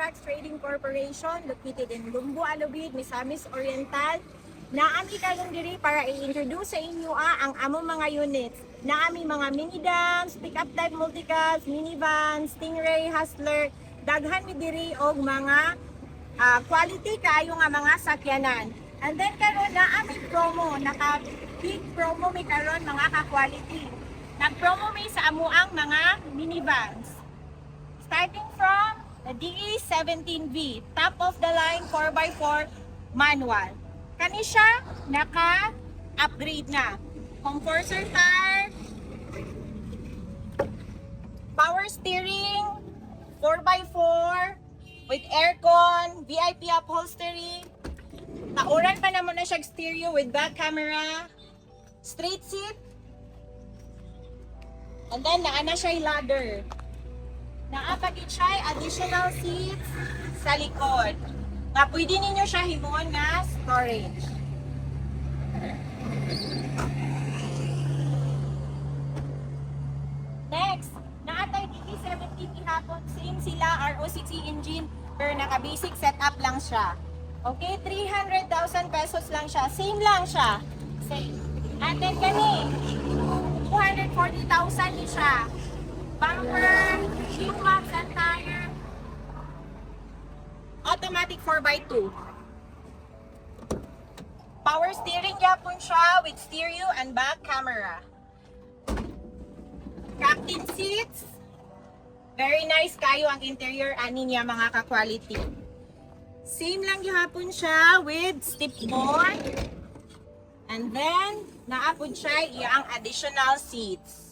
Trucks Trading Corporation located in Lumbu, Alubid, Misamis Oriental. Naami karon diri para i-introduce sa inyo ang among mga units. Naami mga minidams, pick-up type multicabs, minivans, Stingray, Hustler, daghan mi diri og mga quality kaayo nga mga sakyanan. And then karon naami promo, naka-big promo mi karon mga ka-quality. Nag-promo mi sa amuang mga minivans. Starting from the DE17V, top of the line 4x4 manual. Kani siya naka-upgrade na. Comforter tire, power steering, 4x4 with aircon, VIP upholstery. Tauran pa naman na siya stereo with back camera, straight seat, and then naana siya ladder. Naapagit siya additional seats sa likod. Nga pwede ninyo siya himuon nga storage. Next, naatay DD17 ihapon. Same sila, RO6 engine, pero naka-basic setup lang siya. Okay, 300,000 pesos lang siya. Same lang siya. Same. And then kani, 240,000 din siya. Bumper, shoe box and tire. Automatic 4x2. Power steering yapon siya with stereo and back camera. Captain seats. Very nice kayo ang interior ani niya mga ka-quality. Same lang gihapon siya with step board. And then naapod siya iyang additional seats.